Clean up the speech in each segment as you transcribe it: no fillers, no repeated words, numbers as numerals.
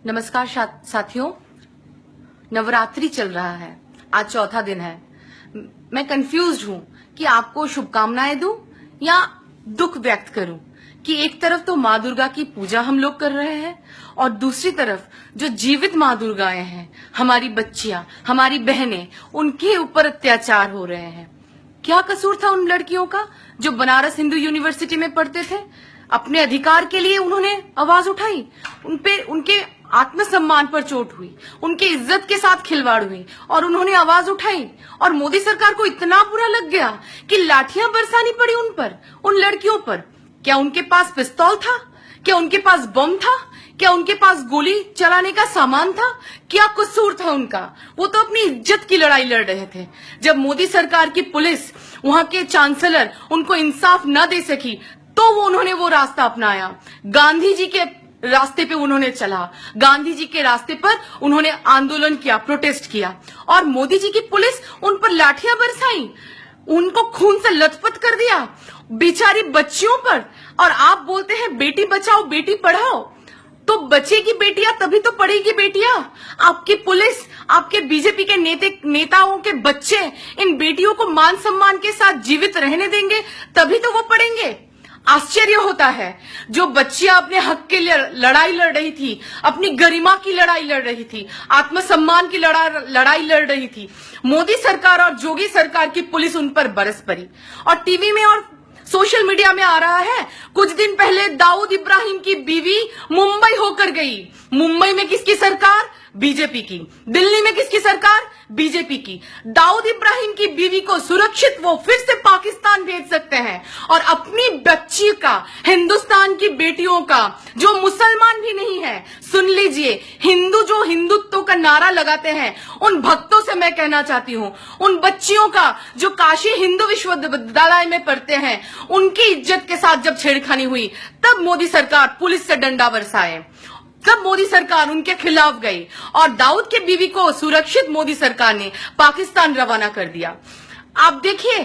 नमस्कार साथियों। नवरात्रि चल रहा है, आज चौथा दिन है। मैं कंफ्यूज्ड हूं कि आपको शुभकामनाएं दूं या दुख व्यक्त करूं कि एक तरफ तो माँ दुर्गा की पूजा हम लोग कर रहे हैं और दूसरी तरफ जो जीवित माँ दुर्गाएं हैं, हमारी बच्चियां, हमारी बहनें, उनके ऊपर अत्याचार हो रहे हैं। क्या कसूर था उन लड़कियों का जो बनारस हिंदू यूनिवर्सिटी में पढ़ते थे? अपने अधिकार के लिए उन्होंने आवाज उठाई, उनके आत्मसम्मान पर चोट हुई, उनके इज्जत के साथ खिलवाड़ हुई और उन्होंने आवाज उठाई। और मोदी सरकार को इतना बुरा लग गया कि लाठियां बरसानी पड़ी उन पर, उन लड़कियों पर। क्या उनके पास पिस्तौल था? क्या उनके पास बम था? क्या उनके पास गोली चलाने का सामान था? क्या कसूर था उनका? वो तो अपनी इज्जत की लड़ाई लड़ रहे थे। जब मोदी सरकार की पुलिस, वहां के चांसलर उनको इंसाफ न दे सकी तो उन्होंने वो रास्ता अपनाया। गांधी जी के रास्ते पे उन्होंने चला, गांधी जी के रास्ते पर उन्होंने आंदोलन किया, प्रोटेस्ट किया और मोदी जी की पुलिस उन पर लाठियां बरसाई, उनको खून से लथपथ कर दिया, बेचारी बच्चियों पर। और आप बोलते हैं बेटी बचाओ बेटी पढ़ाओ, तो बचेगी बेटियां तभी तो पढ़ेगी बेटियां। आपकी पुलिस, आपके बीजेपी के नेताओं के बच्चे इन बेटियों को मान सम्मान के साथ जीवित रहने देंगे तभी तो वो पढ़ेंगे। आश्चर्य होता है, जो बच्चियां अपने हक के लिए लड़ाई लड़ रही थी, अपनी गरिमा की लड़ाई लड़ रही थी, आत्मसम्मान की लड़ाई लड़ रही थी, मोदी सरकार और जोगी सरकार की पुलिस उन पर बरस पड़ी। और टीवी में और सोशल मीडिया में आ रहा है, कुछ दिन पहले दाऊद इब्राहिम की बीवी मुंबई होकर गई। मुंबई में किसकी सरकार? बीजेपी की। दिल्ली में किसकी सरकार? बीजेपी की। दाऊद इब्राहिम की बीवी को सुरक्षित वो फिर से पाकिस्तान भेज सकते हैं और अपनी बच्ची का, हिंदुस्तान की बेटियों का, जो मुसलमान भी नहीं है, सुन लीजिए, हिंदू जो हिंदुत्व का नारा लगाते हैं, उन भक्तों से मैं कहना चाहती हूं, उन बच्चियों का जो काशी हिंदू विश्वविद्यालय में पढ़ते हैं, उनकी इज्जत के साथ जब छेड़खानी हुई तब मोदी सरकार पुलिस से डंडा बरसाए, तब मोदी सरकार उनके खिलाफ गई और दाऊद के बीवी को सुरक्षित मोदी सरकार ने पाकिस्तान रवाना कर दिया। आप देखिए,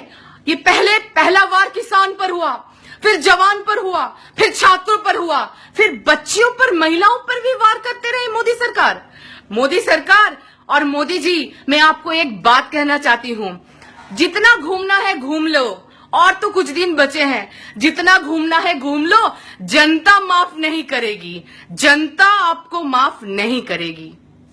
ये पहला वार किसान पर हुआ, फिर जवान पर हुआ, फिर छात्रों पर हुआ, फिर बच्चियों पर, महिलाओं पर भी वार करते रहे मोदी सरकार। मोदी सरकार और मोदी जी, मैं आपको एक बात कहना चाहती हूं, जितना घूमना है घूम लो, और तो कुछ दिन बचे हैं, जितना घूमना है घूम लो, जनता माफ नहीं करेगी, जनता आपको माफ नहीं करेगी।